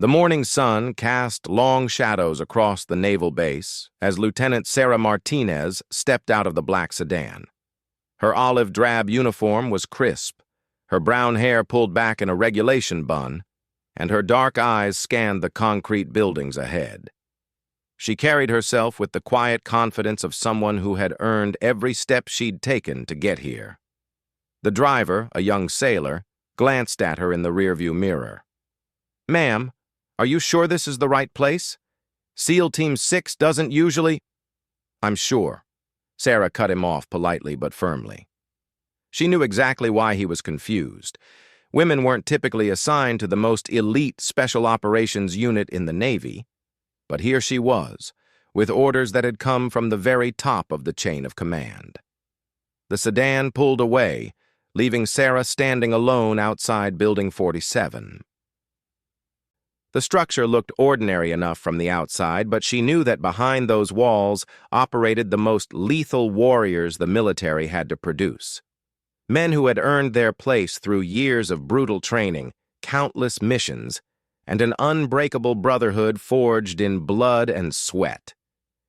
The morning sun cast long shadows across the naval base as Lieutenant Sarah Martinez stepped out of the black sedan. Her olive-drab uniform was crisp, her brown hair pulled back in a regulation bun, and her dark eyes scanned the concrete buildings ahead. She carried herself with the quiet confidence of someone who had earned every step she'd taken to get here. The driver, a young sailor, glanced at her in the rearview mirror. "Ma'am, are you sure this is the right place? SEAL Team 6 doesn't usually—" "I'm sure." Sarah cut him off politely but firmly. She knew exactly why he was confused. Women weren't typically assigned to the most elite special operations unit in the Navy, but here she was, with orders that had come from the very top of the chain of command. The sedan pulled away, leaving Sarah standing alone outside Building 47. The structure looked ordinary enough from the outside, but she knew that behind those walls operated the most lethal warriors the military had to produce. Men who had earned their place through years of brutal training, countless missions, and an unbreakable brotherhood forged in blood and sweat.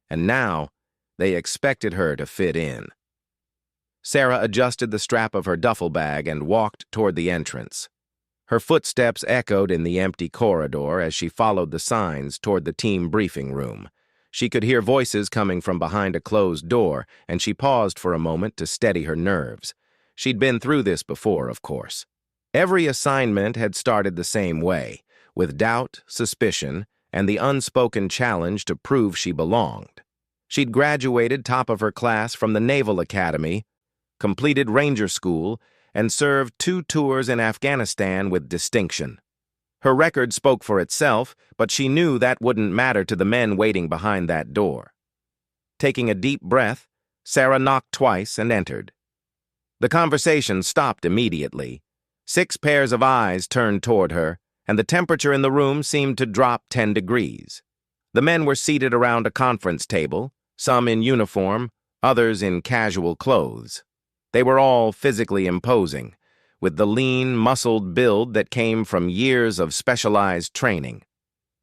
And now, they expected her to fit in. Sarah adjusted the strap of her duffel bag and walked toward the entrance. Her footsteps echoed in the empty corridor as she followed the signs toward the team briefing room. She could hear voices coming from behind a closed door, and she paused for a moment to steady her nerves. She'd been through this before, of course. Every assignment had started the same way, with doubt, suspicion, and the unspoken challenge to prove she belonged. She'd graduated top of her class from the Naval Academy, completed Ranger School, and served 2 tours in Afghanistan with distinction. Her record spoke for itself, but she knew that wouldn't matter to the men waiting behind that door. Taking a deep breath, Sarah knocked twice and entered. The conversation stopped immediately. 6 pairs of eyes turned toward her, and the temperature in the room seemed to drop 10 degrees. The men were seated around a conference table, some in uniform, others in casual clothes. They were all physically imposing, with the lean, muscled build that came from years of specialized training.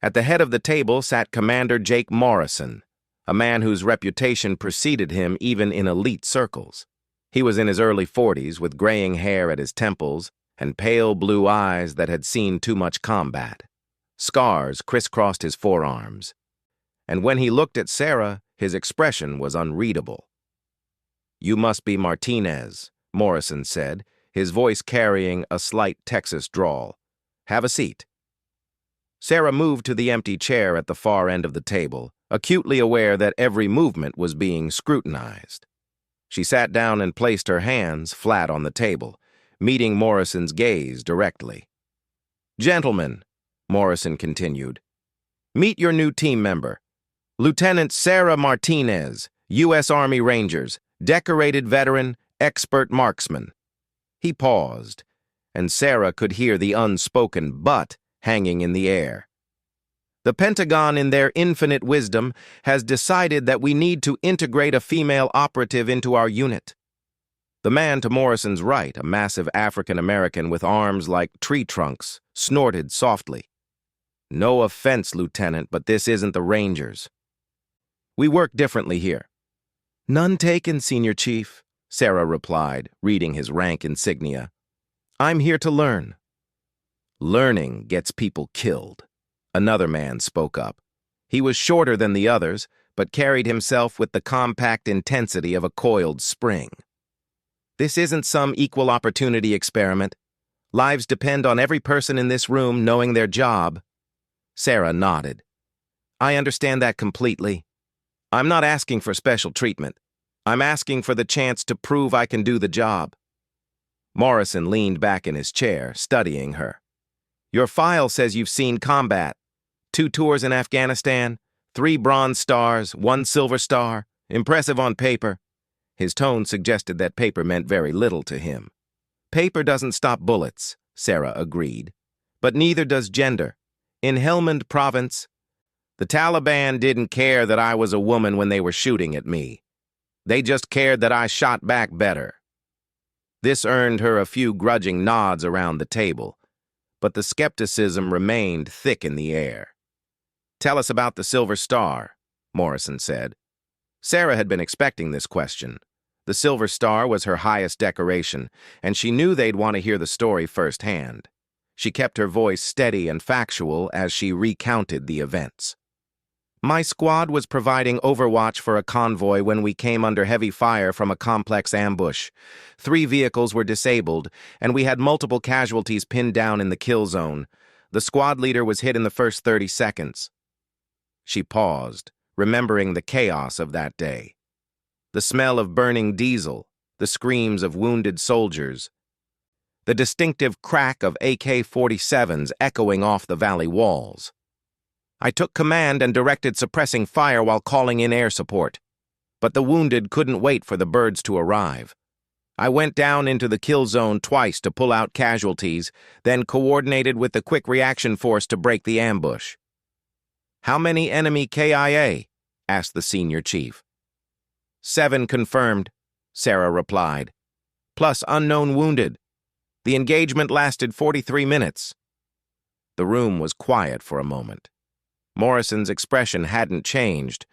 At the head of the table sat Commander Jake Morrison, a man whose reputation preceded him even in elite circles. He was in his early 40s, with graying hair at his temples and pale blue eyes that had seen too much combat. Scars crisscrossed his forearms, and when he looked at Sarah, his expression was unreadable. "You must be Martinez," Morrison said, his voice carrying a slight Texas drawl. "Have a seat." Sarah moved to the empty chair at the far end of the table, acutely aware that every movement was being scrutinized. She sat down and placed her hands flat on the table, meeting Morrison's gaze directly. "Gentlemen," Morrison continued, "meet your new team member, Lieutenant Sarah Martinez, U.S. Army Rangers, decorated veteran, expert marksman." He paused, and Sarah could hear the unspoken "but" hanging in the air. "The Pentagon, in their infinite wisdom, has decided that we need to integrate a female operative into our unit." The man to Morrison's right, a massive African-American with arms like tree trunks, snorted softly. "No offense, Lieutenant, but this isn't the Rangers. We work differently here." "None taken, Senior Chief," Sarah replied, reading his rank insignia. "I'm here to learn." "Learning gets people killed," another man spoke up. He was shorter than the others, but carried himself with the compact intensity of a coiled spring. "This isn't some equal opportunity experiment. Lives depend on every person in this room knowing their job." Sarah nodded. "I understand that completely. I'm not asking for special treatment. I'm asking for the chance to prove I can do the job." Morrison leaned back in his chair, studying her. "Your file says you've seen combat. 2 tours in Afghanistan, 3 Bronze Stars, 1 Silver Star. Impressive on paper." His tone suggested that paper meant very little to him. "Paper doesn't stop bullets," Sarah agreed. "But neither does gender. In Helmand Province, the Taliban didn't care that I was a woman when they were shooting at me. They just cared that I shot back better." This earned her a few grudging nods around the table, but the skepticism remained thick in the air. "Tell us about the Silver Star," Morrison said. Sarah had been expecting this question. The Silver Star was her highest decoration, and she knew they'd want to hear the story firsthand. She kept her voice steady and factual as she recounted the events. "My squad was providing overwatch for a convoy when we came under heavy fire from a complex ambush. 3 vehicles were disabled, and we had multiple casualties pinned down in the kill zone. The squad leader was hit in the first 30 seconds. She paused, remembering the chaos of that day. The smell of burning diesel, the screams of wounded soldiers, the distinctive crack of AK-47s echoing off the valley walls. I took command and directed suppressing fire while calling in air support. But the wounded couldn't wait for the birds to arrive. I went down into the kill zone twice to pull out casualties, then coordinated with the quick reaction force to break the ambush." "How many enemy KIA?" asked the senior chief. 7 confirmed, Sarah replied, "plus unknown wounded. The engagement lasted 43 minutes. The room was quiet for a moment. Morrison's expression hadn't changed,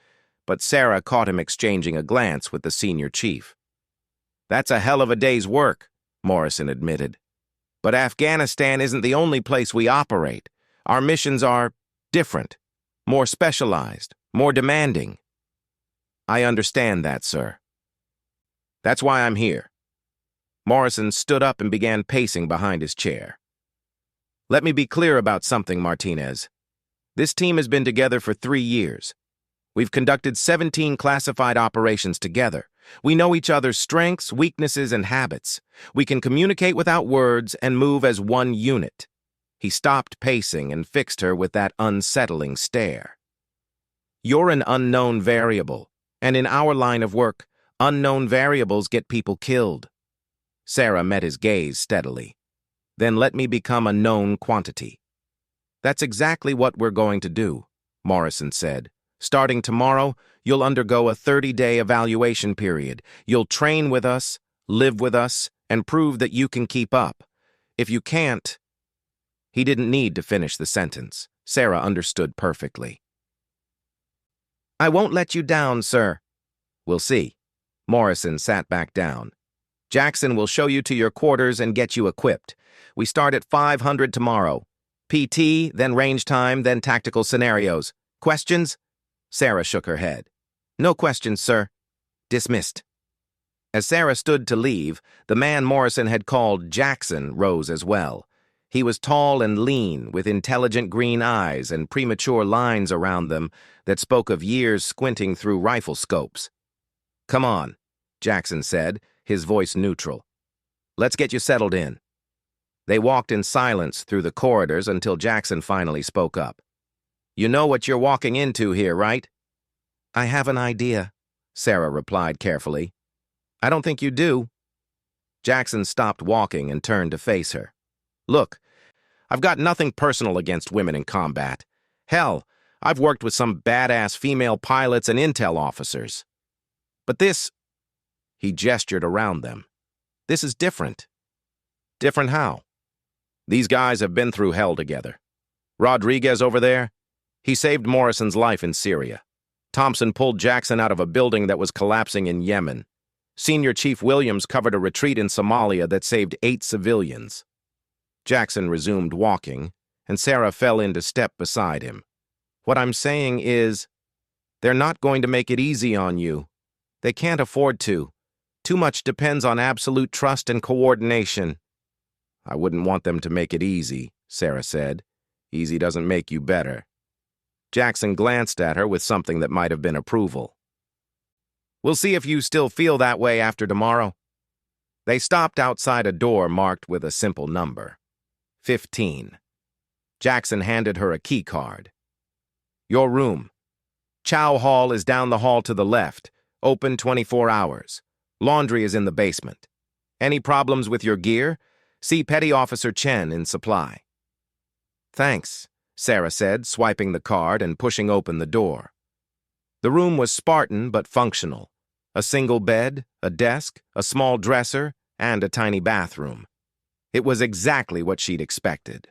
but Sarah caught him exchanging a glance with the senior chief. "That's a hell of a day's work," Morrison admitted. "But Afghanistan isn't the only place we operate. Our missions are different, more specialized, more demanding." "I understand that, sir. That's why I'm here." Morrison stood up and began pacing behind his chair. "Let me be clear about something, Martinez. This team has been together for 3 years. We've conducted 17 classified operations together. We know each other's strengths, weaknesses, and habits. We can communicate without words and move as one unit." He stopped pacing and fixed her with that unsettling stare. "You're an unknown variable, and in our line of work, unknown variables get people killed." Sarah met his gaze steadily. "Then let me become a known quantity." "That's exactly what we're going to do," Morrison said. "Starting tomorrow, you'll undergo a 30-day evaluation period. You'll train with us, live with us, and prove that you can keep up. If you can't—" He didn't need to finish the sentence. Sarah understood perfectly. "I won't let you down, sir." "We'll see." Morrison sat back down. "Jackson will show you to your quarters and get you equipped. We start at 500 tomorrow. PT, then range time, then tactical scenarios. Questions?" Sarah shook her head. "No questions, sir." "Dismissed." As Sarah stood to leave, the man Morrison had called Jackson rose as well. He was tall and lean, with intelligent green eyes and premature lines around them that spoke of years squinting through rifle scopes. "Come on," Jackson said, his voice neutral. "Let's get you settled in." They walked in silence through the corridors until Jackson finally spoke up. "You know what you're walking into here, right?" "I have an idea," Sarah replied carefully. "I don't think you do." Jackson stopped walking and turned to face her. "Look, I've got nothing personal against women in combat. Hell, I've worked with some badass female pilots and intel officers. But this—" He gestured around them. "This is different." "Different how?" "These guys have been through hell together. Rodriguez over there, he saved Morrison's life in Syria. Thompson pulled Jackson out of a building that was collapsing in Yemen. Senior Chief Williams covered a retreat in Somalia that saved 8 civilians." Jackson resumed walking, and Sarah fell into step beside him. "What I'm saying is, they're not going to make it easy on you. They can't afford to. Too much depends on absolute trust and coordination." "I wouldn't want them to make it easy," Sarah said. "Easy doesn't make you better." Jackson glanced at her with something that might have been approval. "We'll see if you still feel that way after tomorrow." They stopped outside a door marked with a simple number. 15. Jackson handed her a key card. "Your room. Chow Hall is down the hall to the left, open 24 hours. Laundry is in the basement. Any problems with your gear? See Petty Officer Chen in supply." "Thanks," Sarah said, swiping the card and pushing open the door. The room was Spartan but functional. A single bed, a desk, a small dresser, and a tiny bathroom. It was exactly what she'd expected.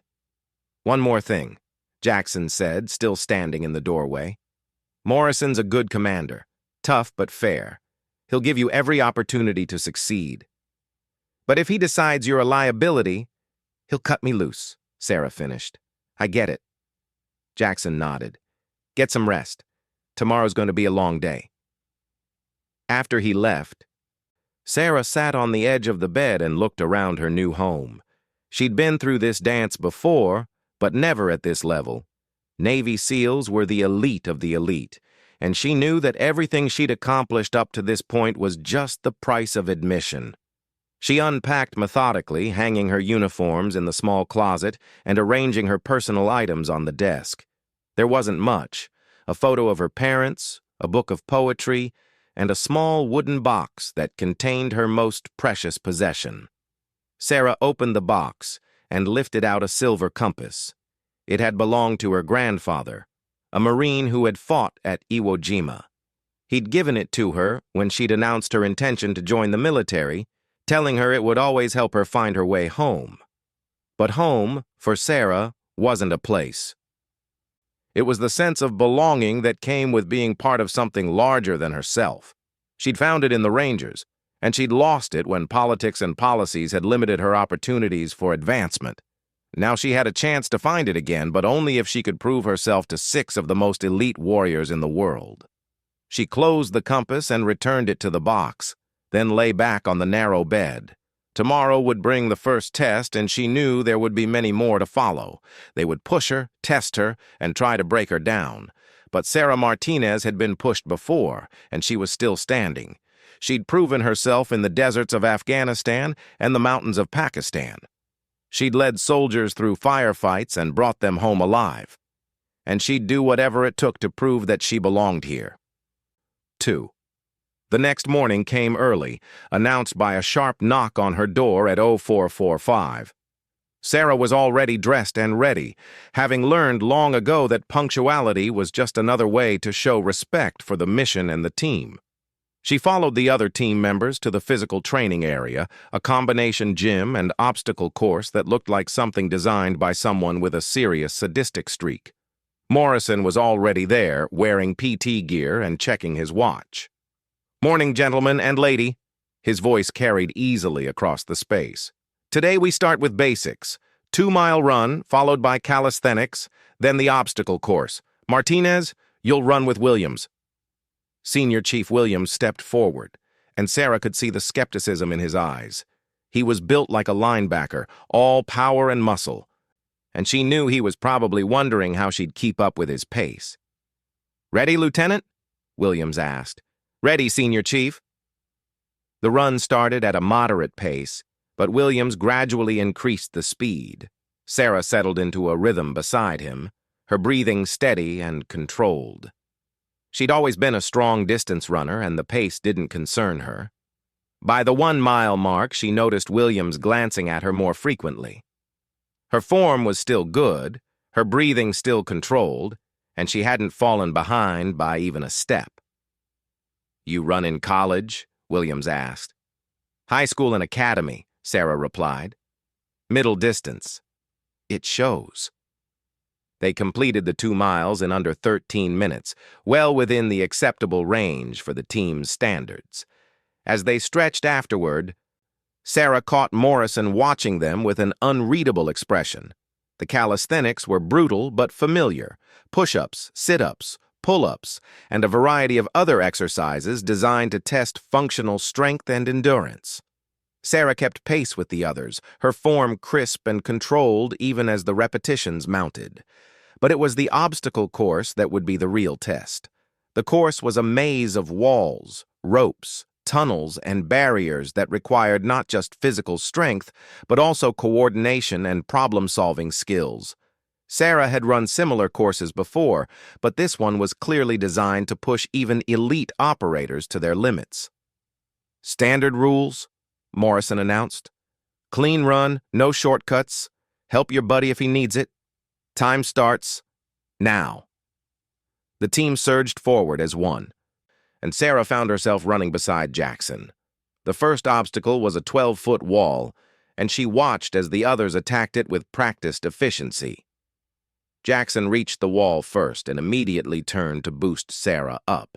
One more thing, Jackson said, still standing in the doorway. Morrison's a good commander, tough but fair. He'll give you every opportunity to succeed. But if he decides you're a liability, he'll cut me loose, Sarah finished. I get it. Jackson nodded. Get some rest. Tomorrow's going to be a long day. After he left, Sarah sat on the edge of the bed and looked around her new home. She'd been through this dance before, but never at this level. Navy SEALs were the elite of the elite, and she knew that everything she'd accomplished up to this point was just the price of admission. She unpacked methodically, hanging her uniforms in the small closet and arranging her personal items on the desk. There wasn't much: a photo of her parents, a book of poetry, and a small wooden box that contained her most precious possession. Sarah opened the box and lifted out a silver compass. It had belonged to her grandfather, a Marine who had fought at Iwo Jima. He'd given it to her when she'd announced her intention to join the military, telling her it would always help her find her way home. But home, for Sarah, wasn't a place. It was the sense of belonging that came with being part of something larger than herself. She'd found it in the Rangers, and she'd lost it when politics and policies had limited her opportunities for advancement. Now she had a chance to find it again, but only if she could prove herself to 6 of the most elite warriors in the world. She closed the compass and returned it to the box, then lay back on the narrow bed. Tomorrow would bring the first test, and she knew there would be many more to follow. They would push her, test her, and try to break her down. But Sarah Martinez had been pushed before, and she was still standing. She'd proven herself in the deserts of Afghanistan and the mountains of Pakistan. She'd led soldiers through firefights and brought them home alive. And she'd do whatever it took to prove that she belonged here. 2. The next morning came early, announced by a sharp knock on her door at 0445. Sarah was already dressed and ready, having learned long ago that punctuality was just another way to show respect for the mission and the team. She followed the other team members to the physical training area, a combination gym and obstacle course that looked like something designed by someone with a serious sadistic streak. Morrison was already there, wearing PT gear and checking his watch. "Morning, gentlemen and lady." His voice carried easily across the space. "Today we start with basics. 2-mile run, followed by calisthenics, then the obstacle course. Martinez, you'll run with Williams." Senior Chief Williams stepped forward, and Sarah could see the skepticism in his eyes. He was built like a linebacker, all power and muscle, and she knew he was probably wondering how she'd keep up with his pace. "Ready, Lieutenant?" Williams asked. "Ready, Senior Chief." The run started at a moderate pace, but Williams gradually increased the speed. Sarah settled into a rhythm beside him, her breathing steady and controlled. She'd always been a strong distance runner, and the pace didn't concern her. By the 1-mile mark, she noticed Williams glancing at her more frequently. Her form was still good, her breathing still controlled, and she hadn't fallen behind by even a step. "You run in college?" Williams asked. "High school and academy," Sarah replied. "Middle distance." "It shows." They completed the 2 miles in under 13 minutes, well within the acceptable range for the team's standards. As they stretched afterward, Sarah caught Morrison watching them with an unreadable expression. The calisthenics were brutal but familiar: push-ups, sit-ups, pull-ups, and a variety of other exercises designed to test functional strength and endurance. Sarah kept pace with the others, her form crisp and controlled even as the repetitions mounted. But it was the obstacle course that would be the real test. The course was a maze of walls, ropes, tunnels, and barriers that required not just physical strength, but also coordination and problem-solving skills. Sarah had run similar courses before, but this one was clearly designed to push even elite operators to their limits. "Standard rules," Morrison announced. "Clean run, no shortcuts. Help your buddy if he needs it. Time starts now." The team surged forward as one, and Sarah found herself running beside Jackson. The first obstacle was a 12-foot wall, and she watched as the others attacked it with practiced efficiency. Jackson reached the wall first and immediately turned to boost Sarah up.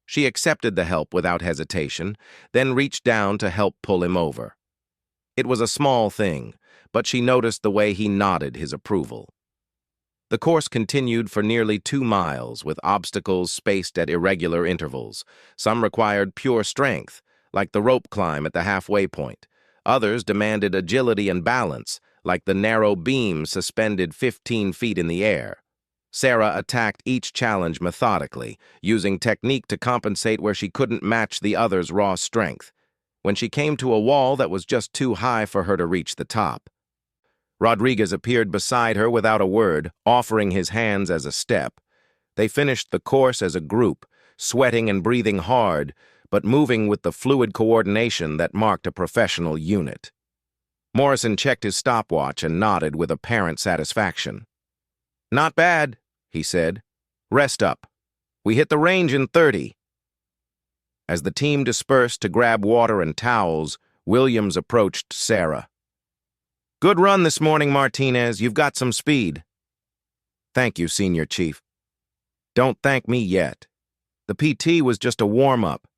She accepted the help without hesitation, then reached down to help pull him over. It was a small thing, but she noticed the way he nodded his approval. The course continued for nearly 2 miles, with obstacles spaced at irregular intervals. Some required pure strength, like the rope climb at the halfway point. Others demanded agility and balance, like the narrow beam suspended 15 feet in the air. Sarah attacked each challenge methodically, using technique to compensate where she couldn't match the other's raw strength. When she came to a wall that was just too high for her to reach the top, Rodriguez appeared beside her without a word, offering his hands as a step. They finished the course as a group, sweating and breathing hard, but moving with the fluid coordination that marked a professional unit. Morrison checked his stopwatch and nodded with apparent satisfaction. "Not bad," he said. "Rest up. We hit the range in 30. As the team dispersed to grab water and towels, Williams approached Sarah. "Good run this morning, Martinez. You've got some speed." "Thank you, Senior Chief." "Don't thank me yet. The PT was just a warm-up.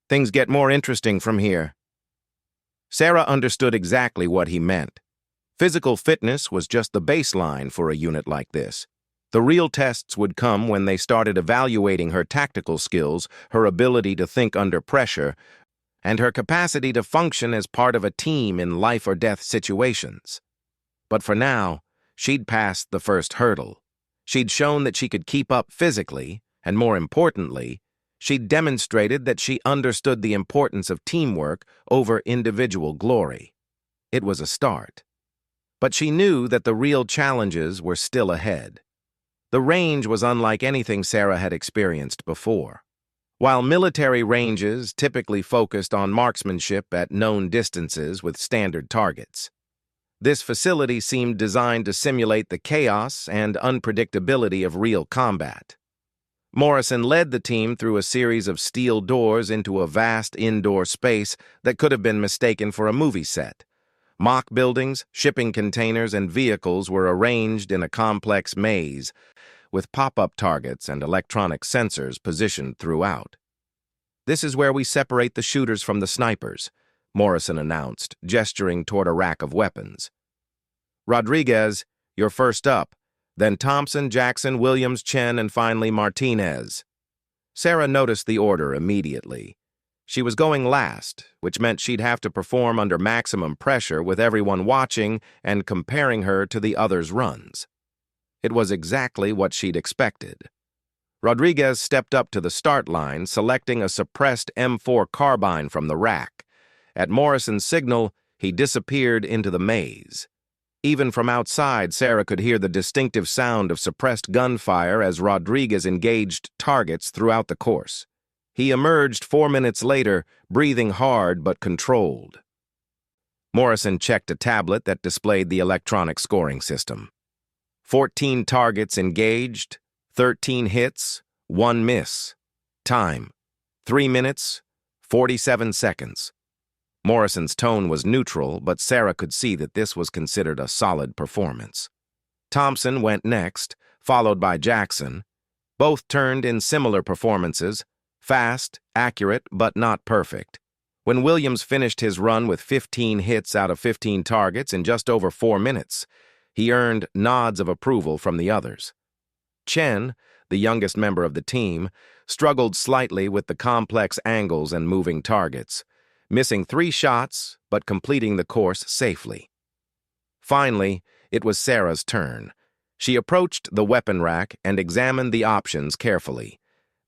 Things get more interesting from here." Sarah understood exactly what he meant. Physical fitness was just the baseline for a unit like this. The real tests would come when they started evaluating her tactical skills, her ability to think under pressure, and her capacity to function as part of a team in life-or-death situations. But for now, she'd passed the first hurdle. She'd shown that she could keep up physically, and more importantly, she'd demonstrated that she understood the importance of teamwork over individual glory. It was a start. But she knew that the real challenges were still ahead. The range was unlike anything Sarah had experienced before. While military ranges typically focused on marksmanship at known distances with standard targets, this facility seemed designed to simulate the chaos and unpredictability of real combat. Morrison led the team through a series of steel doors into a vast indoor space that could have been mistaken for a movie set. Mock buildings, shipping containers, and vehicles were arranged in a complex maze, with pop-up targets and electronic sensors positioned throughout. "This is where we separate the shooters from the snipers," Morrison announced, gesturing toward a rack of weapons. "Rodriguez, you're first up, then Thompson, Jackson, Williams, Chen, and finally Martinez." Sarah noticed the order immediately. She was going last, which meant she'd have to perform under maximum pressure with everyone watching and comparing her to the others' runs. It was exactly what she'd expected. Rodriguez stepped up to the start line, selecting a suppressed M4 carbine from the rack. At Morrison's signal, he disappeared into the maze. Even from outside, Sarah could hear the distinctive sound of suppressed gunfire as Rodriguez engaged targets throughout the course. He emerged 4 minutes later, breathing hard but controlled. Morrison checked a tablet that displayed the electronic scoring system. 14 targets engaged, 13 hits, 1 miss. Time, 3 minutes, 47 seconds. Morrison's tone was neutral, but Sarah could see that this was considered a solid performance. Thompson went next, followed by Jackson. Both turned in similar performances, fast, accurate, but not perfect. When Williams finished his run with 15 hits out of 15 targets in just over 4 minutes, he earned nods of approval from the others. Chen, the youngest member of the team, struggled slightly with the complex angles and moving targets, missing 3 shots but completing the course safely. Finally, it was Sarah's turn. She approached the weapon rack and examined the options carefully.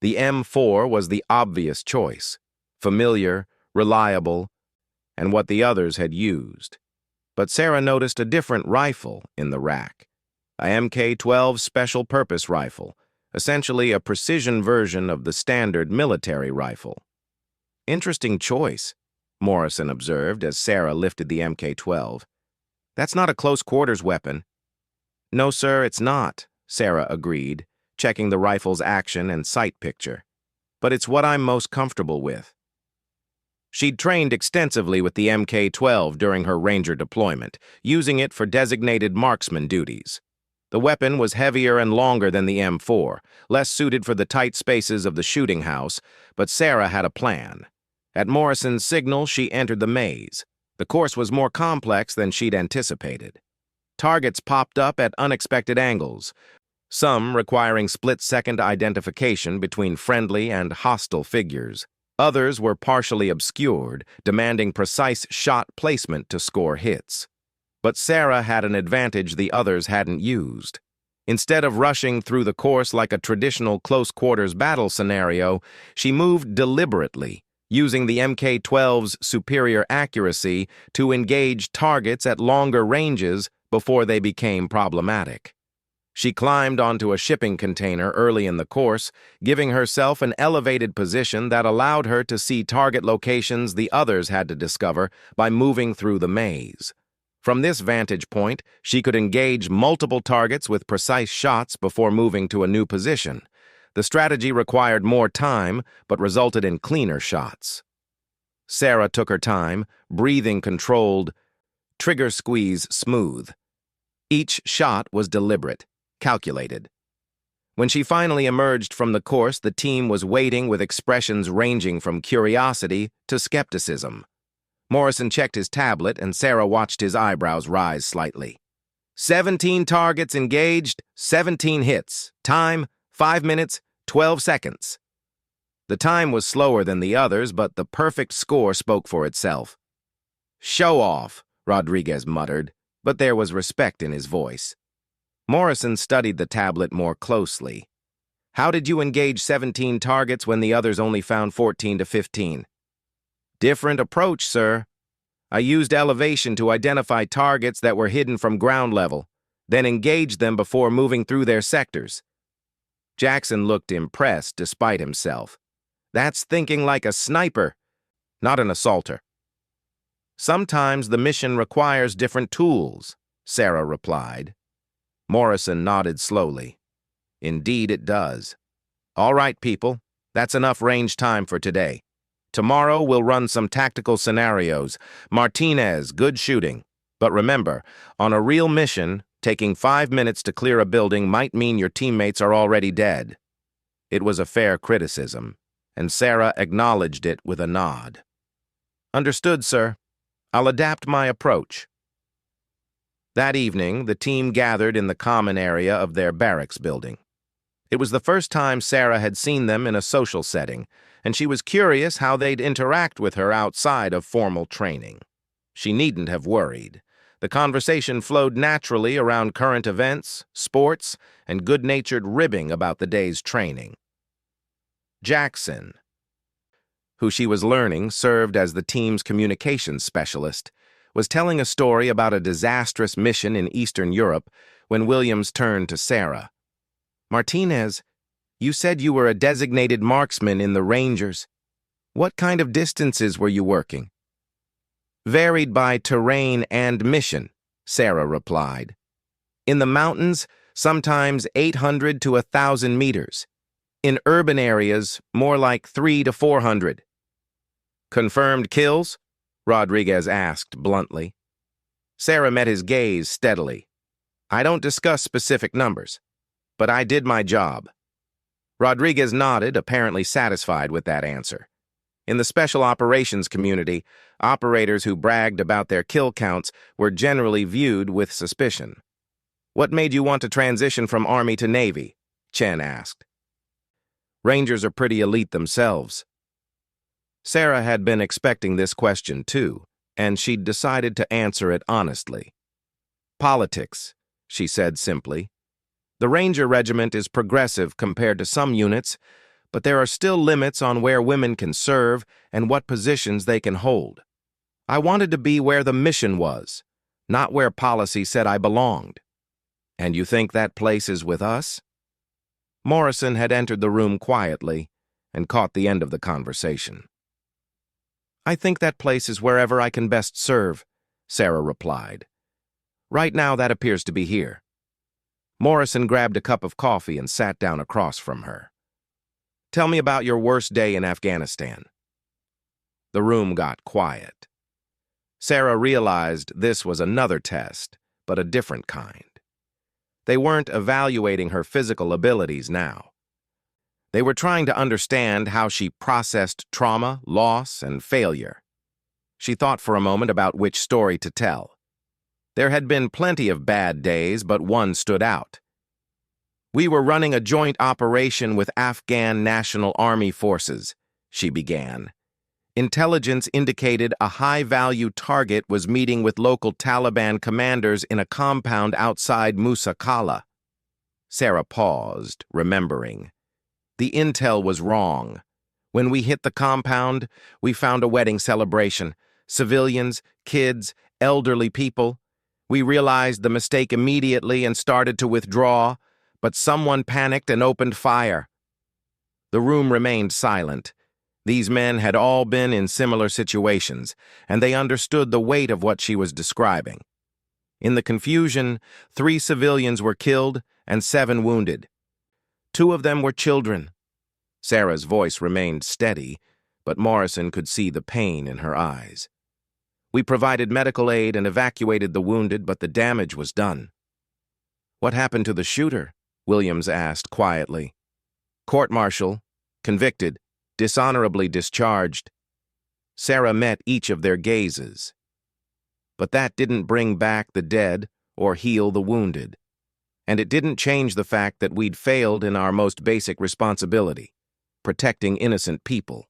The M4 was the obvious choice, familiar, reliable, and what the others had used. But Sarah noticed a different rifle in the rack, a MK-12 special purpose rifle, essentially a precision version of the standard military rifle. "Interesting choice," Morrison observed as Sarah lifted the MK-12. "That's not a close-quarters weapon." "No, sir, it's not," Sarah agreed, checking the rifle's action and sight picture. "But it's what I'm most comfortable with." She'd trained extensively with the MK-12 during her Ranger deployment, using it for designated marksman duties. The weapon was heavier and longer than the M4, less suited for the tight spaces of the shooting house, but Sarah had a plan. At Morrison's signal, she entered the maze. The course was more complex than she'd anticipated. Targets popped up at unexpected angles, some requiring split-second identification between friendly and hostile figures. Others were partially obscured, demanding precise shot placement to score hits. But Sarah had an advantage the others hadn't used. Instead of rushing through the course like a traditional close-quarters battle scenario, she moved deliberately, using the Mk-12's superior accuracy to engage targets at longer ranges before they became problematic. She climbed onto a shipping container early in the course, giving herself an elevated position that allowed her to see target locations the others had to discover by moving through the maze. From this vantage point, she could engage multiple targets with precise shots before moving to a new position. The strategy required more time, but resulted in cleaner shots. Sarah took her time, breathing controlled, trigger squeeze smooth. Each shot was deliberate, calculated. When she finally emerged from the course, the team was waiting with expressions ranging from curiosity to skepticism. Morrison checked his tablet, and Sarah watched his eyebrows rise slightly. 17 targets engaged, 17 hits. Time, 5 minutes, 12 seconds. The time was slower than the others, but the perfect score spoke for itself. "Show off," Rodriguez muttered, but there was respect in his voice. Morrison studied the tablet more closely. "How did you engage 17 targets when the others only found 14 to 15? "Different approach, sir. I used elevation to identify targets that were hidden from ground level, then engaged them before moving through their sectors." Jackson looked impressed despite himself. "That's thinking like a sniper, not an assaulter." "Sometimes the mission requires different tools," Sarah replied. Morrison nodded slowly. "Indeed it does. All right, people, that's enough range time for today. Tomorrow we'll run some tactical scenarios. Martinez, good shooting. But remember, on a real mission, taking 5 minutes to clear a building might mean your teammates are already dead." It was a fair criticism, and Sarah acknowledged it with a nod. "Understood, sir. I'll adapt my approach." That evening, the team gathered in the common area of their barracks building. It was the first time Sarah had seen them in a social setting, and she was curious how they'd interact with her outside of formal training. She needn't have worried. The conversation flowed naturally around current events, sports, and good-natured ribbing about the day's training. Jackson, who she was learning served as the team's communications specialist, was telling a story about a disastrous mission in Eastern Europe when Williams turned to Sarah. "Martinez, you said you were a designated marksman in the Rangers. What kind of distances were you working?" "Varied by terrain and mission," Sarah replied. "In the mountains, sometimes 800 to 1,000 meters. In urban areas, more like 300 to 400. "Confirmed kills?" Rodriguez asked bluntly. Sarah met his gaze steadily. "I don't discuss specific numbers, but I did my job." Rodriguez nodded, apparently satisfied with that answer. In the special operations community, operators who bragged about their kill counts were generally viewed with suspicion. "What made you want to transition from Army to Navy?" Chen asked. "Rangers are pretty elite themselves." Sarah had been expecting this question too, and she'd decided to answer it honestly. "Politics," she said simply. "The Ranger Regiment is progressive compared to some units, but there are still limits on where women can serve and what positions they can hold. I wanted to be where the mission was, not where policy said I belonged." "And you think that place is with us?" Morrison had entered the room quietly and caught the end of the conversation. "I think that place is wherever I can best serve," Sarah replied. "Right now that appears to be here." Morrison grabbed a cup of coffee and sat down across from her. "Tell me about your worst day in Afghanistan." The room got quiet. Sarah realized this was another test, but a different kind. They weren't evaluating her physical abilities now. They were trying to understand how she processed trauma, loss, and failure. She thought for a moment about which story to tell. There had been plenty of bad days, but one stood out. "We were running a joint operation with Afghan National Army forces," she began. "Intelligence indicated a high-value target was meeting with local Taliban commanders in a compound outside Musa Qala." Sarah paused, remembering. The intel was wrong. When we hit the compound, we found a wedding celebration. Civilians, kids, elderly people. We realized the mistake immediately and started to withdraw, but someone panicked and opened fire. The room remained silent. These men had all been in similar situations, and they understood the weight of what she was describing. In the confusion, 3 civilians were killed and 7 wounded. 2 of them were children. Sarah's voice remained steady, but Morrison could see the pain in her eyes. "We provided medical aid and evacuated the wounded, but the damage was done." "What happened to the shooter?" Williams asked quietly. "Court-martial, convicted, dishonorably discharged." Sarah met each of their gazes. But that didn't bring back the dead or heal the wounded. And it didn't change the fact that we'd failed in our most basic responsibility, protecting innocent people.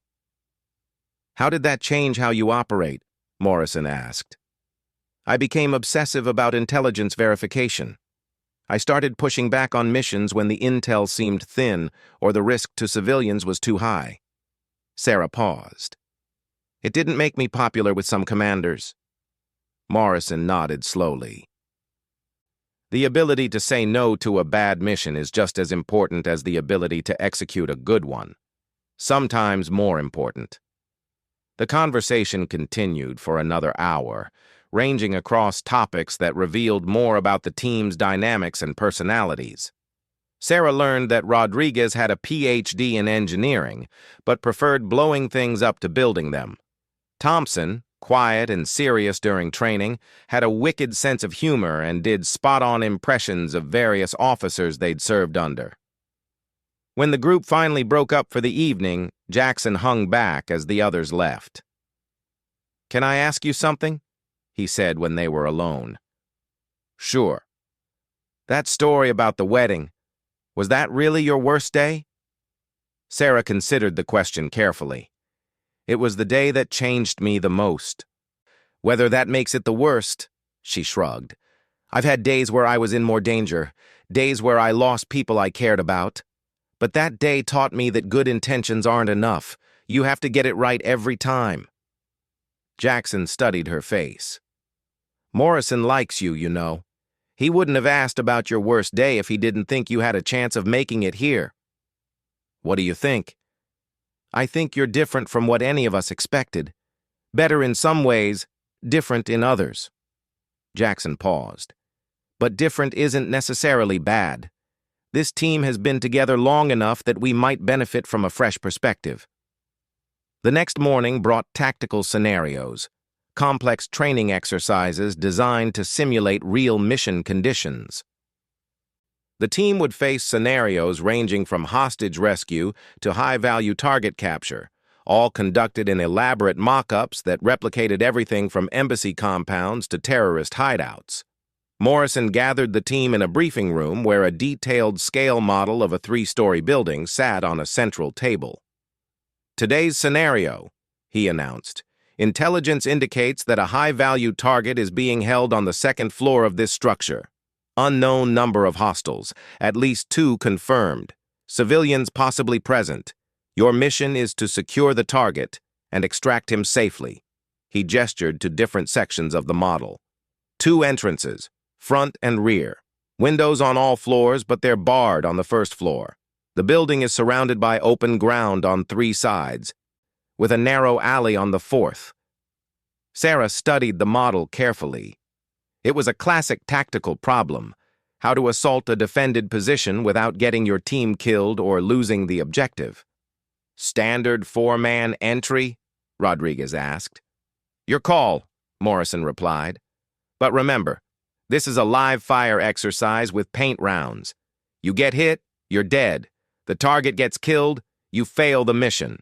"How did that change how you operate?" Morrison asked. "I became obsessive about intelligence verification. I started pushing back on missions when the intel seemed thin or the risk to civilians was too high." Sarah paused. "It didn't make me popular with some commanders." Morrison nodded slowly. "The ability to say no to a bad mission is just as important as the ability to execute a good one. Sometimes more important." The conversation continued for another hour, ranging across topics that revealed more about the team's dynamics and personalities. Sarah learned that Rodriguez had a PhD in engineering, but preferred blowing things up to building them. Thompson, quiet and serious during training, had a wicked sense of humor and did spot-on impressions of various officers they'd served under. When the group finally broke up for the evening, Jackson hung back as the others left. "Can I ask you something?" he said when they were alone. "Sure." "That story about the wedding, was that really your worst day?" Sarah considered the question carefully. "It was the day that changed me the most." "Whether that makes it the worst," she shrugged. "I've had days where I was in more danger, days where I lost people I cared about. But that day taught me that good intentions aren't enough. You have to get it right every time." Jackson studied her face. "Morrison likes you, you know. He wouldn't have asked about your worst day if he didn't think you had a chance of making it here." "What do you think?" "I think you're different from what any of us expected. Better in some ways, different in others." Jackson paused. "But different isn't necessarily bad. This team has been together long enough that we might benefit from a fresh perspective." The next morning brought tactical scenarios, complex training exercises designed to simulate real mission conditions. The team would face scenarios ranging from hostage rescue to high-value target capture, all conducted in elaborate mock-ups that replicated everything from embassy compounds to terrorist hideouts. Morrison gathered the team in a briefing room where a detailed scale model of a 3-story building sat on a central table. "Today's scenario," he announced. "Intelligence indicates that a high-value target is being held on the 2nd floor of this structure. Unknown number of hostiles, at least 2 confirmed. Civilians possibly present. Your mission is to secure the target and extract him safely." He gestured to different sections of the model. 2 entrances, front and rear. Windows on all floors, but they're barred on the 1st floor. The building is surrounded by open ground on 3 sides, with a narrow alley on the 4th. Sarah studied the model carefully. It was a classic tactical problem: how to assault a defended position without getting your team killed or losing the objective. "Standard 4-man entry?" Rodriguez asked. "Your call," Morrison replied. "But remember, This is a live fire exercise with paint rounds. You get hit, you're dead. The target gets killed, you fail the mission.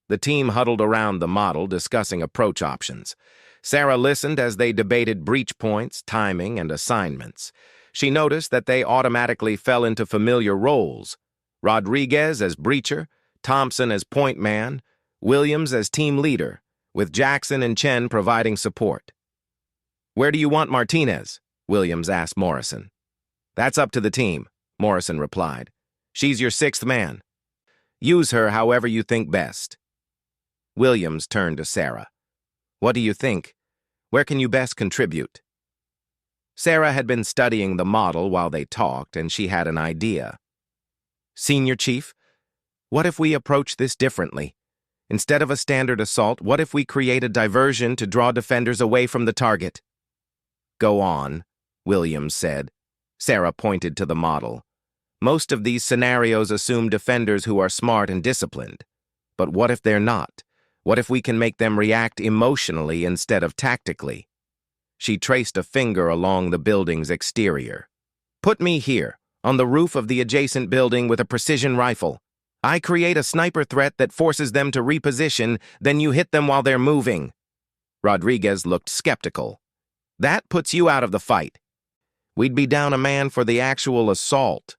The team huddled around the model, discussing approach options. Sarah listened as they debated breach points, timing, and assignments. She noticed that they automatically fell into familiar roles. Rodriguez as breacher, Thompson as point man, Williams as team leader, with Jackson and Chen providing support. "Where do you want Martinez?" Williams asked Morrison. "That's up to the team," Morrison replied. "She's your sixth man. Use her however you think best." Williams turned to Sarah. "What do you think? Where can you best contribute?" Sarah had been studying the model while they talked, and she had an idea. "Senior Chief, what if we approach this differently? Instead of a standard assault, what if we create a diversion to draw defenders away from the target?" "Go on," Williams said. Sarah pointed to the model. "Most of these scenarios assume defenders who are smart and disciplined. But what if they're not? What if we can make them react emotionally instead of tactically?" She traced a finger along the building's exterior. "Put me here, on the roof of the adjacent building with a precision rifle. I create a sniper threat that forces them to reposition, then you hit them while they're moving." Rodriguez looked skeptical. "That puts you out of the fight. We'd be down a man for the actual assault."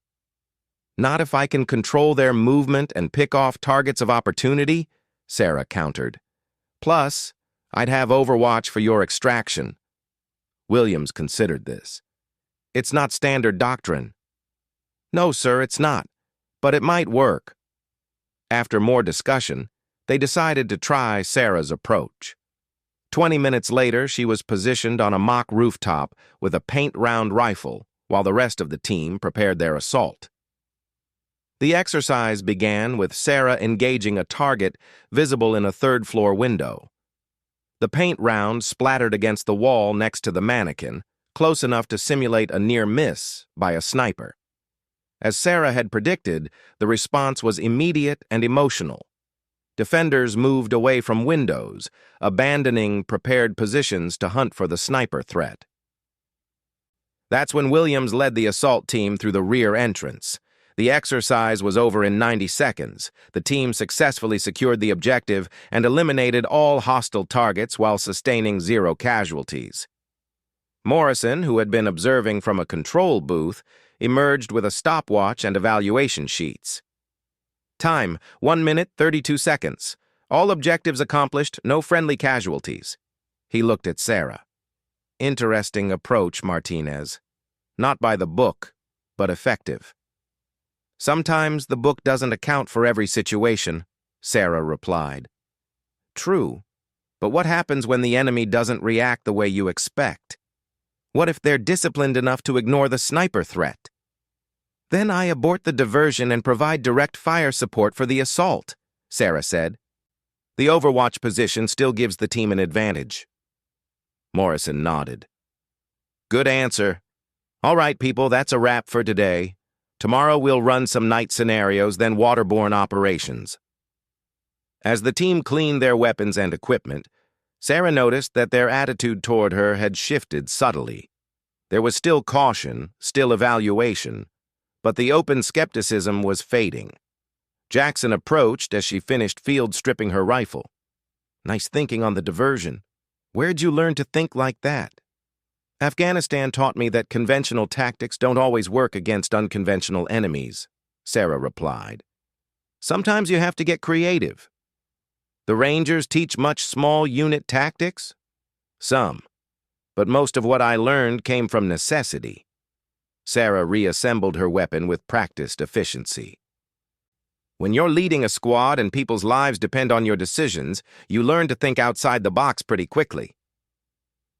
"Not if I can control their movement and pick off targets of opportunity," Sarah countered. "Plus, I'd have overwatch for your extraction." Williams considered this. "It's not standard doctrine." "No, sir, it's not. But it might work." After more discussion, they decided to try Sarah's approach. 20 minutes later, she was positioned on a mock rooftop with a paint-round rifle, while the rest of the team prepared their assault. The exercise began with Sarah engaging a target visible in a third-floor window. The paint round splattered against the wall next to the mannequin, close enough to simulate a near miss by a sniper. As Sarah had predicted, the response was immediate and emotional. Defenders moved away from windows, abandoning prepared positions to hunt for the sniper threat. That's when Williams led the assault team through the rear entrance. The exercise was over in 90 seconds. The team successfully secured the objective and eliminated all hostile targets while sustaining 0 casualties. Morrison, who had been observing from a control booth, emerged with a stopwatch and evaluation sheets. "Time, 1 minute, 32 seconds. All objectives accomplished, no friendly casualties." He looked at Sarah. "Interesting approach, Martinez. Not by the book, but effective." "Sometimes the book doesn't account for every situation," Sarah replied. "True, but what happens when the enemy doesn't react the way you expect? What if they're disciplined enough to ignore the sniper threat?" "Then I abort the diversion and provide direct fire support for the assault," Sarah said. "The overwatch position still gives the team an advantage." Morrison nodded. "Good answer. All right, people, that's a wrap for today. Tomorrow we'll run some night scenarios, then waterborne operations." As the team cleaned their weapons and equipment, Sarah noticed that their attitude toward her had shifted subtly. There was still caution, still evaluation, but the open skepticism was fading. Jackson approached as she finished field stripping her rifle. "Nice thinking on the diversion. Where'd you learn to think like that?" "Afghanistan taught me that conventional tactics don't always work against unconventional enemies," Sarah replied. "Sometimes you have to get creative." "The Rangers teach much small unit tactics?" "Some, but most of what I learned came from necessity." Sarah reassembled her weapon with practiced efficiency. "When you're leading a squad and people's lives depend on your decisions, you learn to think outside the box pretty quickly."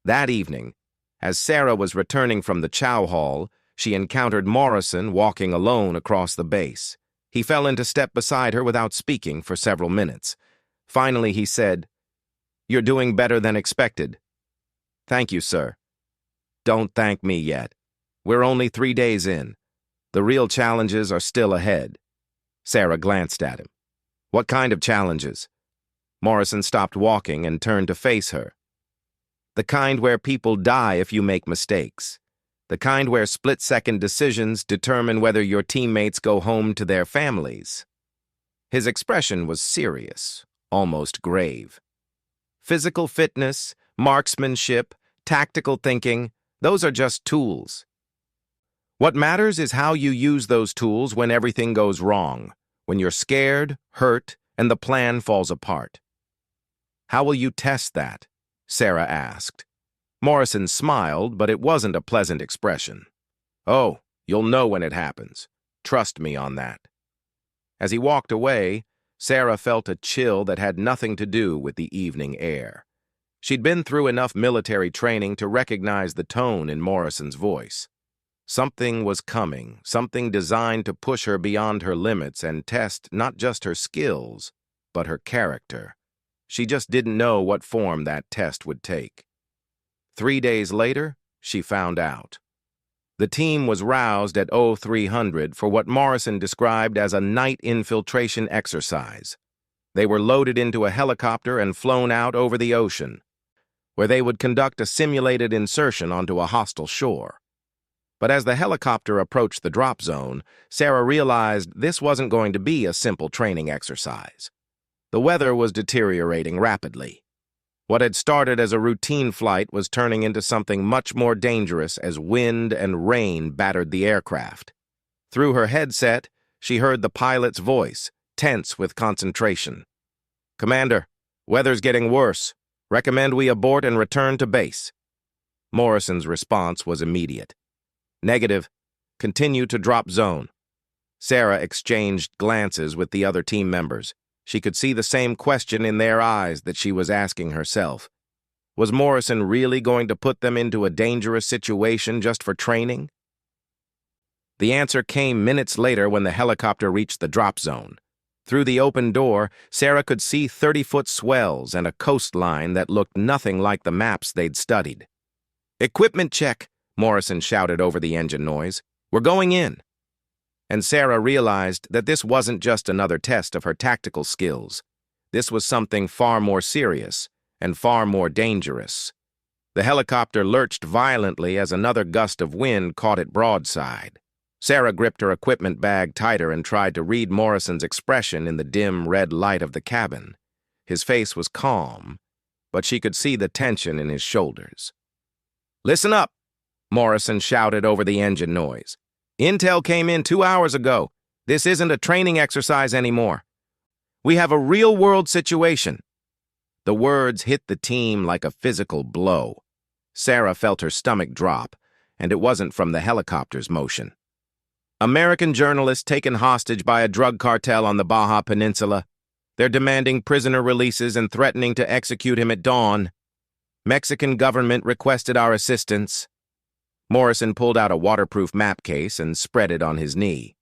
That evening, as Sarah was returning from the chow hall, she encountered Morrison walking alone across the base. He fell into step beside her without speaking for several minutes. Finally, he said, "You're doing better than expected." "Thank you, sir." "Don't thank me yet. We're only 3 days in. The real challenges are still ahead." Sarah glanced at him. "What kind of challenges?" Morrison stopped walking and turned to face her. "The kind where people die if you make mistakes. The kind where split-second decisions determine whether your teammates go home to their families. His expression was serious, almost grave. Physical fitness, marksmanship, tactical thinking, those are just tools. What matters is how you use those tools when everything goes wrong, when you're scared, hurt, and the plan falls apart. How will you test that? Sarah asked. Morrison smiled, but it wasn't a pleasant expression. Oh, you'll know when it happens. Trust me on that. As he walked away, Sarah felt a chill that had nothing to do with the evening air. She'd been through enough military training to recognize the tone in Morrison's voice. Something was coming, something designed to push her beyond her limits and test not just her skills, but her character. She just didn't know what form that test would take. 3 days later, she found out. The team was roused at 0300 for what Morrison described as a night infiltration exercise. They were loaded into a helicopter and flown out over the ocean, where they would conduct a simulated insertion onto a hostile shore. But as the helicopter approached the drop zone, Sarah realized this wasn't going to be a simple training exercise. The weather was deteriorating rapidly. What had started as a routine flight was turning into something much more dangerous as wind and rain battered the aircraft. Through her headset, she heard the pilot's voice, tense with concentration. "Commander, weather's getting worse. Recommend we abort and return to base." Morrison's response was immediate. "Negative. Continue to drop zone." Sarah exchanged glances with the other team members. She could see the same question in their eyes that she was asking herself. Was Morrison really going to put them into a dangerous situation just for training? The answer came minutes later when the helicopter reached the drop zone. Through the open door, Sarah could see 30-foot swells and a coastline that looked nothing like the maps they'd studied. "Equipment check," Morrison shouted over the engine noise. "We're going in." And Sarah realized that this wasn't just another test of her tactical skills. This was something far more serious and far more dangerous. The helicopter lurched violently as another gust of wind caught it broadside. Sarah gripped her equipment bag tighter and tried to read Morrison's expression in the dim red light of the cabin. His face was calm, but she could see the tension in his shoulders. "Listen up," Morrison shouted over the engine noise. "Intel came in 2 hours ago. This isn't a training exercise anymore. We have a real-world situation." The words hit the team like a physical blow. Sarah felt her stomach drop, and it wasn't from the helicopter's motion. "American journalist taken hostage by a drug cartel on the Baja Peninsula. They're demanding prisoner releases and threatening to execute him at dawn. Mexican government requested our assistance." Morrison pulled out a waterproof map case and spread it on his knee.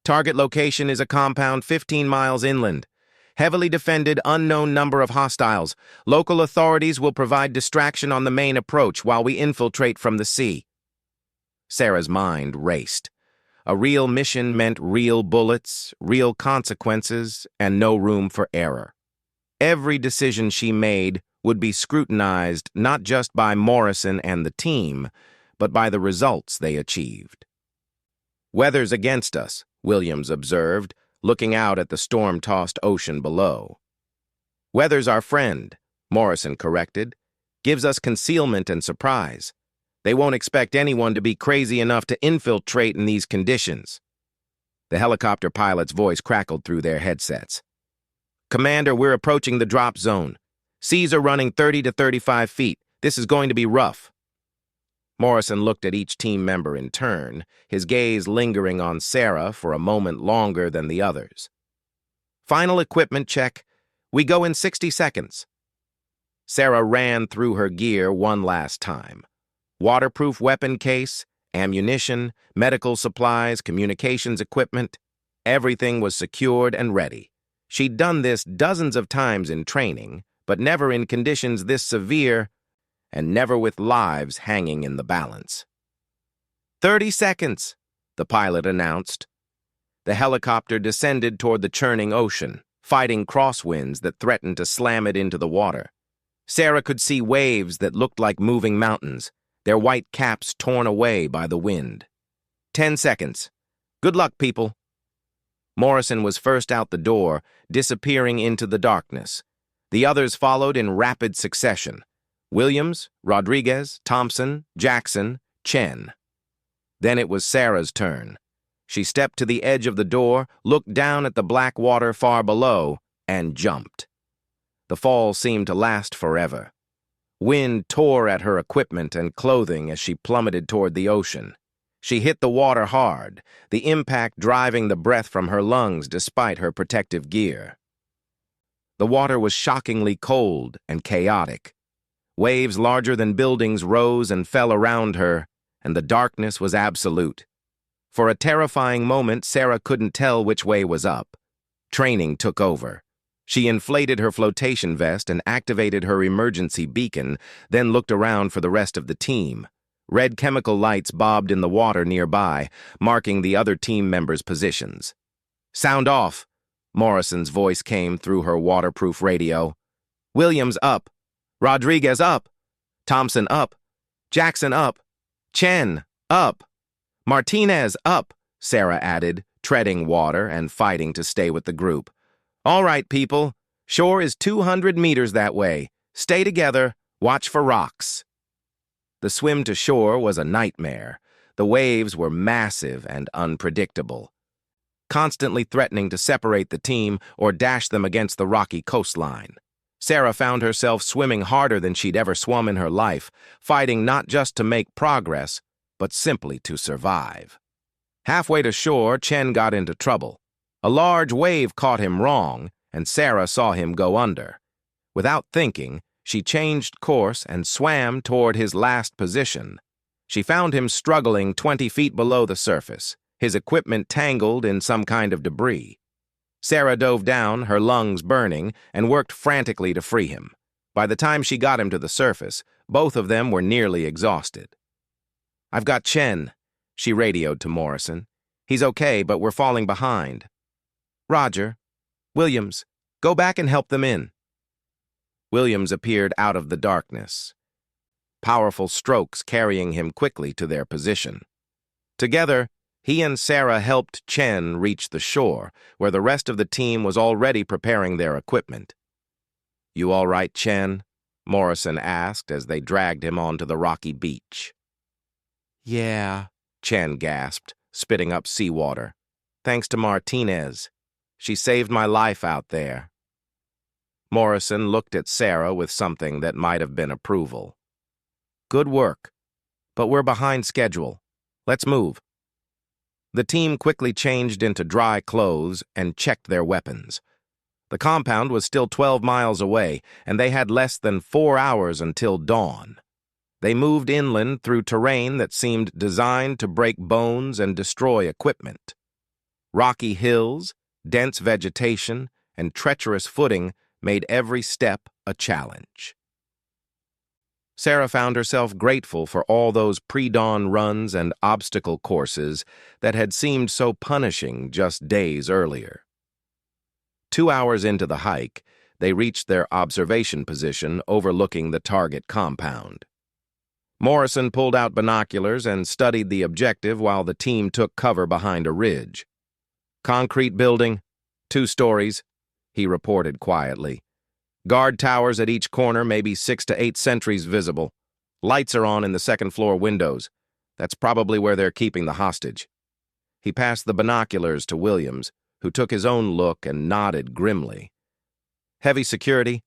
"Target location is a compound 15 miles inland. Heavily defended, unknown number of hostiles. Local authorities will provide distraction on the main approach while we infiltrate from the sea." Sarah's mind raced. A real mission meant real bullets, real consequences, and no room for error. Every decision she made would be scrutinized not just by Morrison and the team, but by the results they achieved. "Weather's against us," Williams observed, looking out at the storm-tossed ocean below. "Weather's our friend," Morrison corrected. "Gives us concealment and surprise. They won't expect anyone to be crazy enough to infiltrate in these conditions." The helicopter pilot's voice crackled through their headsets. "Commander, we're approaching the drop zone. Seas are running 30 to 35 feet. This is going to be rough." Morrison looked at each team member in turn, his gaze lingering on Sarah for a moment longer than the others. "Final equipment check. We go in 60 seconds. Sarah ran through her gear one last time. Waterproof weapon case, ammunition, medical supplies, communications equipment. Everything was secured and ready. She'd done this dozens of times in training, but never in conditions this severe, and never with lives hanging in the balance. 30 seconds, the pilot announced. The helicopter descended toward the churning ocean, fighting crosswinds that threatened to slam it into the water. Sarah could see waves that looked like moving mountains, their white caps torn away by the wind. 10 seconds. Good luck, people. Morrison was first out the door, disappearing into the darkness. The others followed in rapid succession. Williams, Rodriguez, Thompson, Jackson, Chen. Then it was Sarah's turn. She stepped to the edge of the door, looked down at the black water far below, and jumped. The fall seemed to last forever. Wind tore at her equipment and clothing as she plummeted toward the ocean. She hit the water hard, the impact driving the breath from her lungs despite her protective gear. The water was shockingly cold and chaotic. Waves larger than buildings rose and fell around her, and the darkness was absolute. For a terrifying moment, Sarah couldn't tell which way was up. Training took over. She inflated her flotation vest and activated her emergency beacon, then looked around for the rest of the team. Red chemical lights bobbed in the water nearby, marking the other team members' positions. "Sound off," Morrison's voice came through her waterproof radio. "Williams up. Rodriguez up. Thompson up. Jackson up. Chen up. Martinez up," Sarah added, treading water and fighting to stay with the group. "All right, people. Shore is 200 meters that way. Stay together. Watch for rocks." The swim to shore was a nightmare. The waves were massive and unpredictable, constantly threatening to separate the team or dash them against the rocky coastline. Sarah found herself swimming harder than she'd ever swum in her life, fighting not just to make progress, but simply to survive. Halfway to shore, Chen got into trouble. A large wave caught him wrong, and Sarah saw him go under. Without thinking, she changed course and swam toward his last position. She found him struggling 20 feet below the surface, his equipment tangled in some kind of debris. Sarah dove down, her lungs burning, and worked frantically to free him. By the time she got him to the surface, both of them were nearly exhausted. "I've got Chen," she radioed to Morrison. "He's okay, but we're falling behind." "Roger. Williams, go back and help them in." Williams appeared out of the darkness, powerful strokes carrying him quickly to their position. Together, he and Sarah helped Chen reach the shore, where the rest of the team was already preparing their equipment. "You all right, Chen?" Morrison asked as they dragged him onto the rocky beach. "Yeah," Chen gasped, spitting up seawater. "Thanks to Martinez. She saved my life out there." Morrison looked at Sarah with something that might have been approval. "Good work, but we're behind schedule. Let's move." The team quickly changed into dry clothes and checked their weapons. The compound was still 12 miles away, and they had less than 4 hours until dawn. They moved inland through terrain that seemed designed to break bones and destroy equipment. Rocky hills, dense vegetation, and treacherous footing made every step a challenge. Sarah found herself grateful for all those pre-dawn runs and obstacle courses that had seemed so punishing just days earlier. 2 hours into the hike, they reached their observation position overlooking the target compound. Morrison pulled out binoculars and studied the objective while the team took cover behind a ridge. "Concrete building, 2 stories," he reported quietly. "Guard towers at each corner, maybe 6 to 8 sentries visible. Lights are on in the second-floor windows. That's probably where they're keeping the hostage." He passed the binoculars to Williams, who took his own look and nodded grimly. "Heavy security.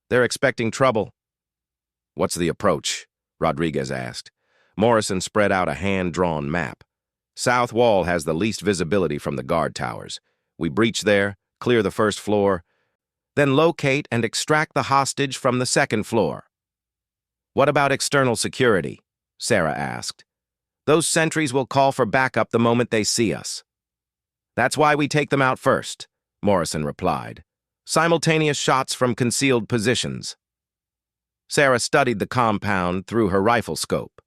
They're expecting trouble." "What's the approach?" Rodriguez asked. Morrison spread out a hand-drawn map. "South wall has the least visibility from the guard towers. We breach there, clear the first floor, then locate and extract the hostage from the second floor." "What about external security?" Sarah asked. "Those sentries will call for backup the moment they see us." "That's why we take them out first," Morrison replied. "Simultaneous shots from concealed positions." Sarah studied the compound through her rifle scope.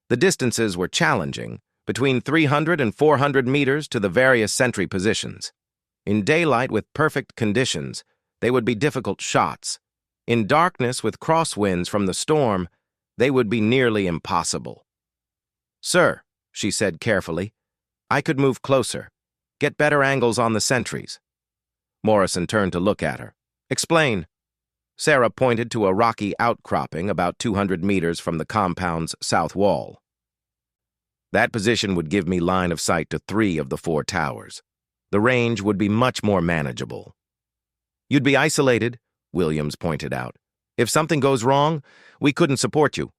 The distances were challenging, between 300 and 400 meters to the various sentry positions. In daylight with perfect conditions, they would be difficult shots. In darkness with crosswinds from the storm, They would be nearly impossible. "Sir," she said carefully, "I could move closer, get better angles on the sentries." Morrison turned to look at her. "Explain." Sarah pointed to a rocky outcropping about 200 meters from the compound's south wall. "That position would give me line of sight to 3 of the 4 towers. The range would be much more manageable." "You'd be isolated," Williams pointed out. "If something goes wrong, we couldn't support you."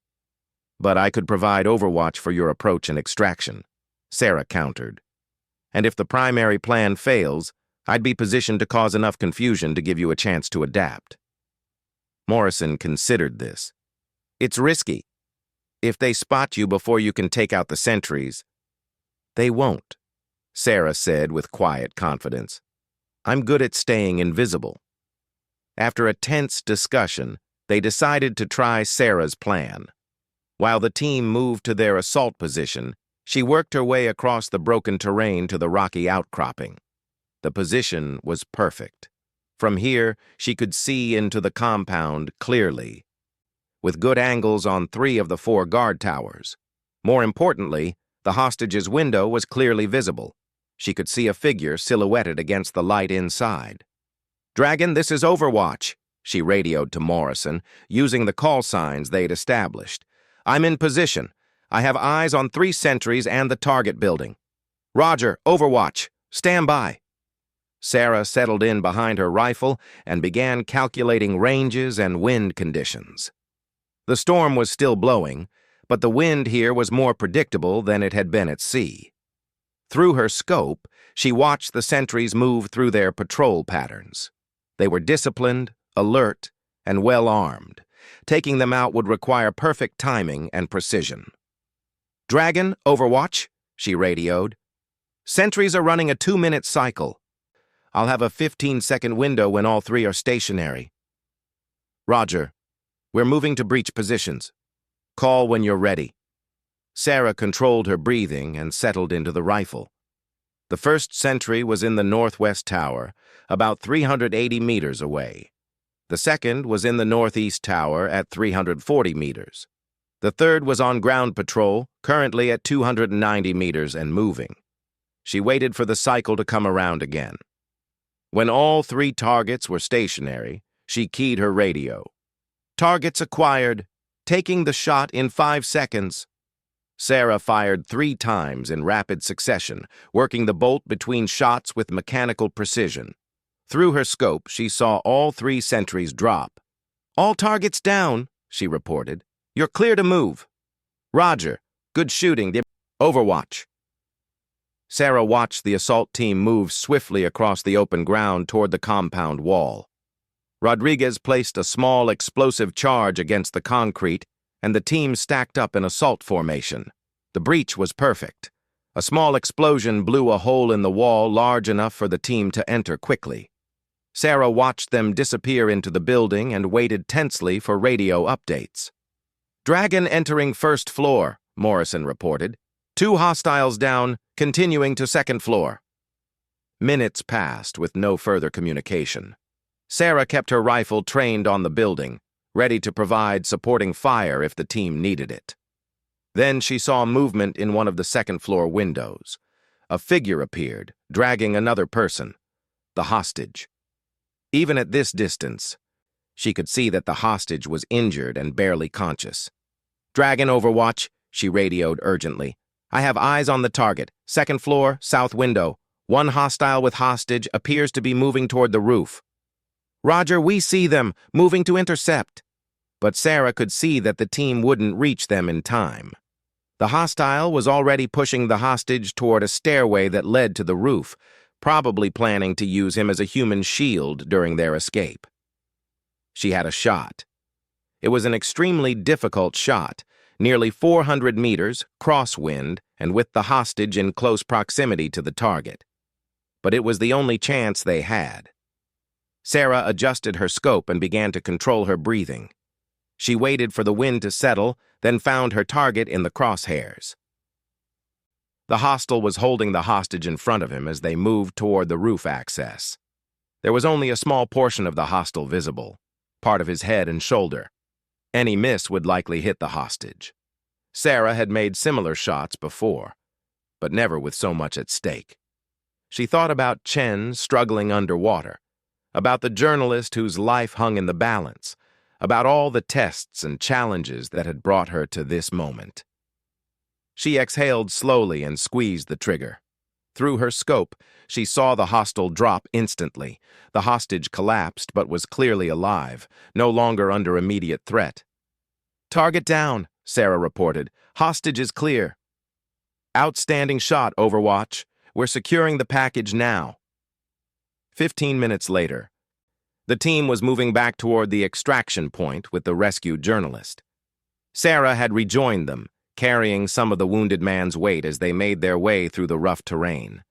"But I could provide overwatch for your approach and extraction," Sarah countered. "And if the primary plan fails, I'd be positioned to cause enough confusion to give you a chance to adapt." Morrison considered this. "It's risky. If they spot you before you can take out the sentries—" "They won't," Sarah said with quiet confidence. "I'm good at staying invisible." After a tense discussion, they decided to try Sarah's plan. While the team moved to their assault position, she worked her way across the broken terrain to the rocky outcropping. The position was perfect. From here, she could see into the compound clearly, with good angles on 3 of the 4 guard towers. More importantly, the hostage's window was clearly visible. She could see a figure silhouetted against the light inside. "Dragon, this is Overwatch," she radioed to Morrison, using the call signs they'd established. "I'm in position. I have eyes on 3 sentries and the target building." "Roger, Overwatch. Stand by." Sarah settled in behind her rifle and began calculating ranges and wind conditions. The storm was still blowing, but the wind here was more predictable than it had been at sea. Through her scope, she watched the sentries move through their patrol patterns. They were disciplined, alert, and well-armed. Taking them out would require perfect timing and precision. "Dragon, Overwatch," she radioed. "Sentries are running a 2-minute cycle. I'll have a 15-second window when all 3 are stationary." "Roger. We're moving to breach positions. Call when you're ready." Sarah controlled her breathing and settled into the rifle. The first sentry was in the northwest tower, about 380 meters away. The second was in the northeast tower at 340 meters. The third was on ground patrol, currently at 290 meters and moving. She waited for the cycle to come around again. When all 3 targets were stationary, she keyed her radio. "Targets acquired. Taking the shot in 5 seconds." Sarah fired 3 times in rapid succession, working the bolt between shots with mechanical precision. Through her scope, she saw all 3 sentries drop. "All targets down," she reported. "You're clear to move." "Roger. Good shooting. Overwatch." Sarah watched the assault team move swiftly across the open ground toward the compound wall. Rodriguez placed a small explosive charge against the concrete, and the team stacked up in assault formation. The breach was perfect. A small explosion blew a hole in the wall large enough for the team to enter quickly. Sarah watched them disappear into the building and waited tensely for radio updates. "Dragon entering first floor," Morrison reported. 2 hostiles down, continuing to second floor." Minutes passed with no further communication. Sarah kept her rifle trained on the building, ready to provide supporting fire if the team needed it. Then she saw movement in one of the second-floor windows. A figure appeared, dragging another person, the hostage. Even at this distance, she could see that the hostage was injured and barely conscious. "Dragon, Overwatch," she radioed urgently. "I have eyes on the target. 2nd floor, south window. 1 hostile with hostage appears to be moving toward the roof." "Roger, we see them, moving to intercept." But Sarah could see that the team wouldn't reach them in time. The hostile was already pushing the hostage toward a stairway that led to the roof, probably planning to use him as a human shield during their escape. She had a shot. It was an extremely difficult shot, nearly 400 meters, crosswind, and with the hostage in close proximity to the target. But it was the only chance they had. Sarah adjusted her scope and began to control her breathing. She waited for the wind to settle, then found her target in the crosshairs. The hostile was holding the hostage in front of him as they moved toward the roof access. There was only a small portion of the hostile visible, part of his head and shoulder. Any miss would likely hit the hostage. Sarah had made similar shots before, but never with so much at stake. She thought about Chen struggling underwater, about the journalist whose life hung in the balance, about all the tests and challenges that had brought her to this moment. She exhaled slowly and squeezed the trigger. Through her scope, she saw the hostile drop instantly. The hostage collapsed but was clearly alive, no longer under immediate threat. "Target down," Sarah reported. "Hostage is clear." "Outstanding shot, Overwatch. We're securing the package now." 15 minutes later, the team was moving back toward the extraction point with the rescued journalist. Sarah had rejoined them, carrying some of the wounded man's weight as they made their way through the rough terrain.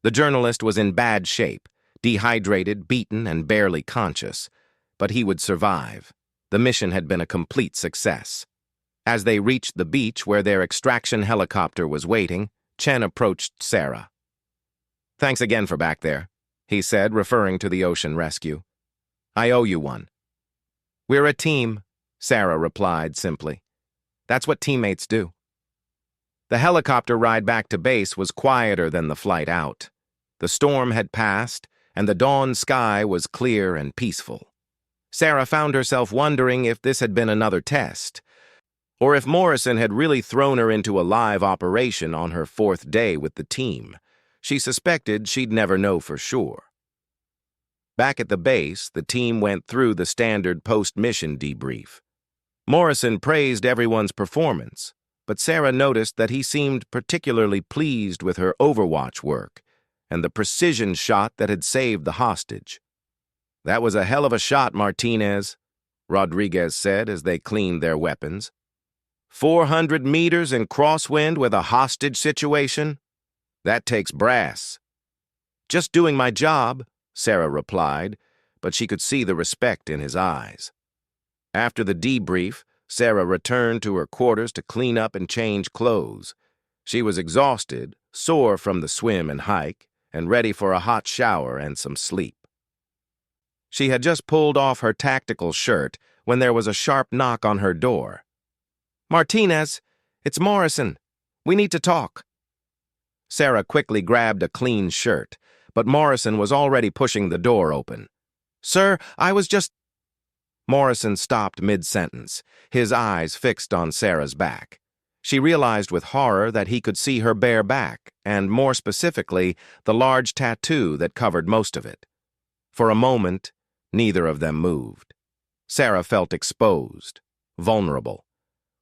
The journalist was in bad shape, dehydrated, beaten, and barely conscious, but he would survive. The mission had been a complete success. As they reached the beach where their extraction helicopter was waiting, Chen approached Sarah. "Thanks again for back there," he said, referring to the ocean rescue. "I owe you one." "We're a team," Sarah replied simply. "That's what teammates do." The helicopter ride back to base was quieter than the flight out. The storm had passed, and the dawn sky was clear and peaceful. Sarah found herself wondering if this had been another test, or if Morrison had really thrown her into a live operation on her 4th day with the team. She suspected she'd never know for sure. Back at the base, the team went through the standard post-mission debrief. Morrison praised everyone's performance, but Sarah noticed that he seemed particularly pleased with her Overwatch work and the precision shot that had saved the hostage. "That was a hell of a shot, Martinez," Rodriguez said as they cleaned their weapons. 400 meters in crosswind with a hostage situation? That takes brass." "Just doing my job," Sarah replied, but she could see the respect in his eyes. After the debrief, Sarah returned to her quarters to clean up and change clothes. She was exhausted, sore from the swim and hike, and ready for a hot shower and some sleep. She had just pulled off her tactical shirt when there was a sharp knock on her door. "Martinez, it's Morrison. We need to talk." Sarah quickly grabbed a clean shirt, but Morrison was already pushing the door open. "Sir, I was just—" Morrison stopped mid-sentence, his eyes fixed on Sarah's back. She realized with horror that he could see her bare back, and more specifically, the large tattoo that covered most of it. For a moment, neither of them moved. Sarah felt exposed, vulnerable.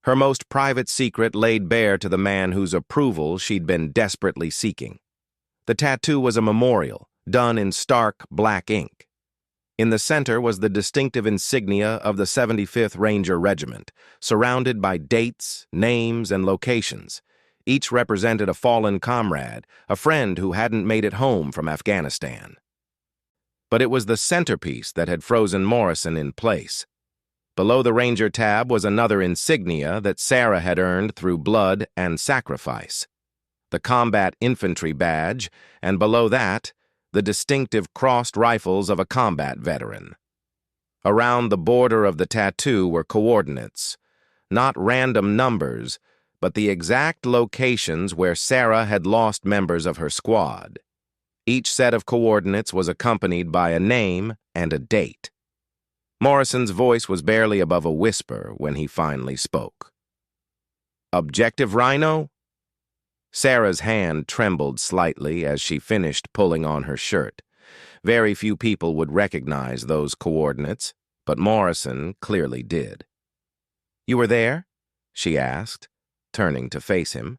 Her most private secret laid bare to the man whose approval she'd been desperately seeking. The tattoo was a memorial, done in stark black ink. In the center was the distinctive insignia of the 75th Ranger Regiment, surrounded by dates, names, and locations. Each represented a fallen comrade, a friend who hadn't made it home from Afghanistan. But it was the centerpiece that had frozen Morrison in place. Below the Ranger tab was another insignia that Sarah had earned through blood and sacrifice. The Combat Infantry Badge, and below that, the distinctive crossed rifles of a combat veteran. Around the border of the tattoo were coordinates, not random numbers, but the exact locations where Sarah had lost members of her squad. Each set of coordinates was accompanied by a name and a date. Morrison's voice was barely above a whisper when he finally spoke. "Objective Rhino?" Sarah's hand trembled slightly as she finished pulling on her shirt. Very few people would recognize those coordinates, but Morrison clearly did. "You were there?" she asked, turning to face him.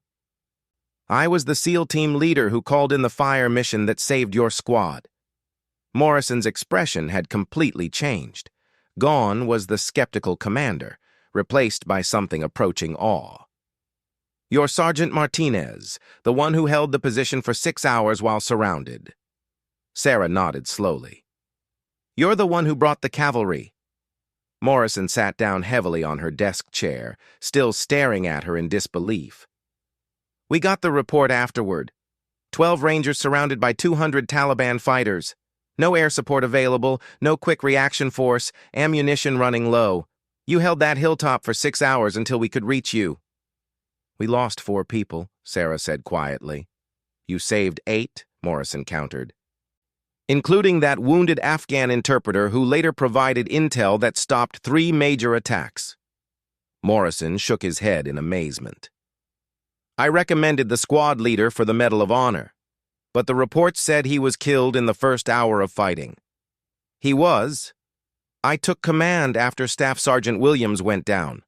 "I was the SEAL team leader who called in the fire mission that saved your squad." Morrison's expression had completely changed. Gone was the skeptical commander, replaced by something approaching awe. "You're Sergeant Martinez, the one who held the position for 6 hours while surrounded." Sarah nodded slowly. "You're the one who brought the cavalry." Morrison sat down heavily on her desk chair, still staring at her in disbelief. "We got the report afterward. 12 Rangers surrounded by 200 Taliban fighters. No air support available, no quick reaction force, ammunition running low. You held that hilltop for 6 hours until we could reach you. We lost 4 people, Sarah said quietly. You saved 8, Morrison countered, including that wounded Afghan interpreter who later provided intel that stopped 3 major attacks. Morrison shook his head in amazement. I recommended the squad leader for the Medal of Honor, but the report said he was killed in the first hour of fighting. He was. I took command after Staff Sergeant Williams went down.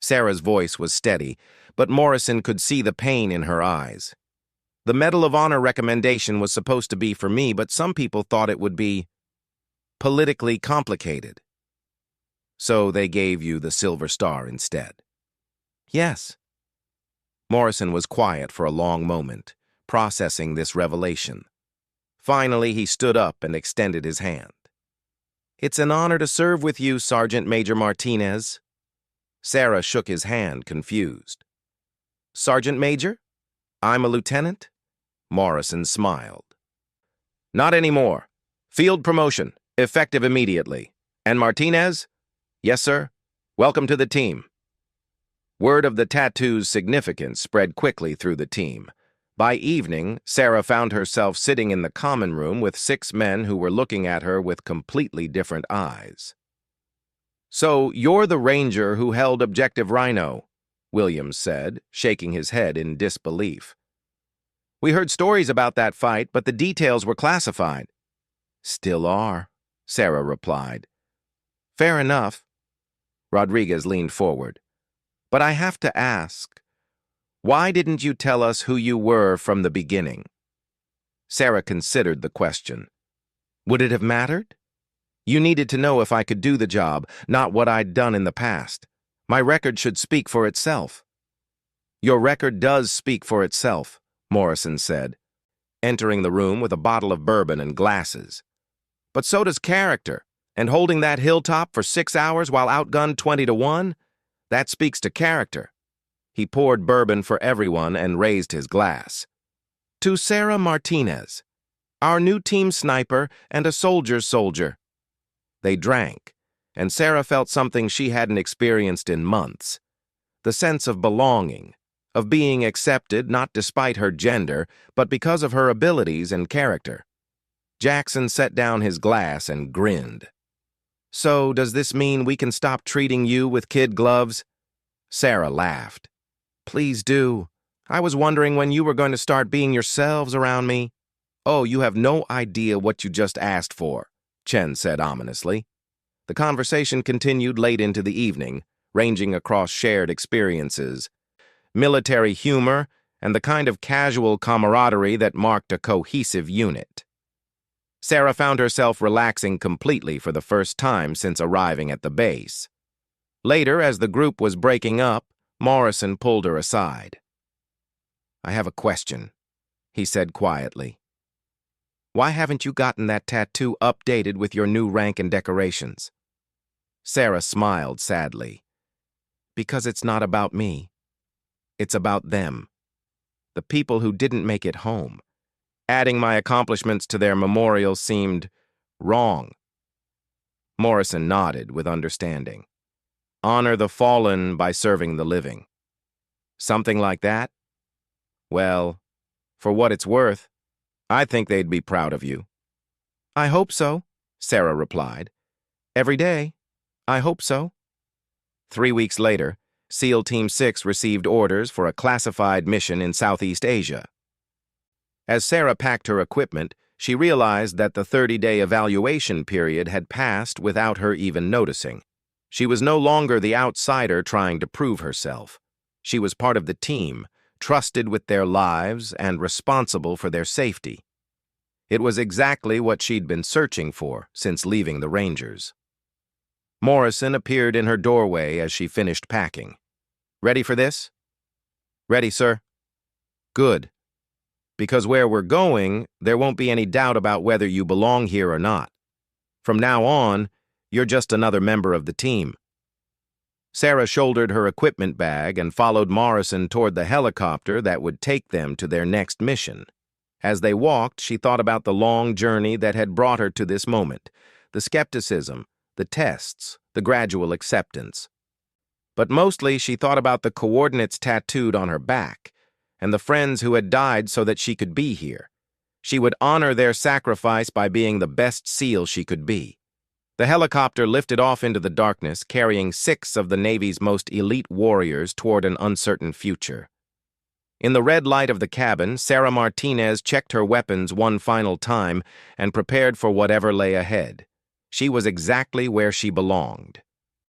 Sarah's voice was steady, but Morrison could see the pain in her eyes. The Medal of Honor recommendation was supposed to be for me, but some people thought it would be politically complicated. So they gave you the Silver Star instead. Yes. Morrison was quiet for a long moment, processing this revelation. Finally, he stood up and extended his hand. It's an honor to serve with you, Sergeant Major Martinez. Sarah shook his hand, confused. Sergeant Major? I'm a lieutenant? Morrison smiled. Not anymore. Field promotion, effective immediately. And Martinez? Yes, sir. Welcome to the team. Word of the tattoo's significance spread quickly through the team. By evening, Sarah found herself sitting in the common room with 6 men who were looking at her with completely different eyes. So, you're the ranger who held Objective Rhino, Williams said, shaking his head in disbelief. We heard stories about that fight, but the details were classified. Still are, Sarah replied. Fair enough. Rodriguez leaned forward. But I have to ask, why didn't you tell us who you were from the beginning? Sarah considered the question. Would it have mattered? You needed to know if I could do the job, not what I'd done in the past. My record should speak for itself. Your record does speak for itself, Morrison said, entering the room with a bottle of bourbon and glasses. But so does character, and holding that hilltop for 6 hours while outgunned 20-1, that speaks to character. He poured bourbon for everyone and raised his glass. To Sarah Martinez, our new team sniper and a soldier's soldier. They drank, and Sarah felt something she hadn't experienced in months. The sense of belonging, of being accepted not despite her gender, but because of her abilities and character. Jackson set down his glass and grinned. So, does this mean we can stop treating you with kid gloves? Sarah laughed. Please do. I was wondering when you were going to start being yourselves around me. Oh, you have no idea what you just asked for, Chen said ominously. The conversation continued late into the evening, ranging across shared experiences, military humor, and the kind of casual camaraderie that marked a cohesive unit. Sarah found herself relaxing completely for the first time since arriving at the base. Later, as the group was breaking up, Morrison pulled her aside. I have a question, he said quietly. Why haven't you gotten that tattoo updated with your new rank and decorations? Sarah smiled sadly. Because it's not about me. It's about them. The people who didn't make it home. Adding my accomplishments to their memorial seemed wrong. Morrison nodded with understanding. Honor the fallen by serving the living. Something like that? Well, for what it's worth, I think they'd be proud of you. I hope so, Sarah replied. Every day, I hope so. 3 weeks later, SEAL Team 6 received orders for a classified mission in Southeast Asia. As Sarah packed her equipment, she realized that the 30-day evaluation period had passed without her even noticing. She was no longer the outsider trying to prove herself. She was part of the team, trusted with their lives and responsible for their safety. It was exactly what she'd been searching for since leaving the Rangers. Morrison appeared in her doorway as she finished packing. Ready for this? Ready, sir. Good. Because where we're going, there won't be any doubt about whether you belong here or not. From now on, you're just another member of the team. Sarah shouldered her equipment bag and followed Morrison toward the helicopter that would take them to their next mission. As they walked, she thought about the long journey that had brought her to this moment, the skepticism, the tests, the gradual acceptance. But mostly she thought about the coordinates tattooed on her back, and the friends who had died so that she could be here. She would honor their sacrifice by being the best SEAL she could be. The helicopter lifted off into the darkness, carrying 6 of the Navy's most elite warriors toward an uncertain future. In the red light of the cabin, Sarah Martinez checked her weapons one final time and prepared for whatever lay ahead. She was exactly where she belonged.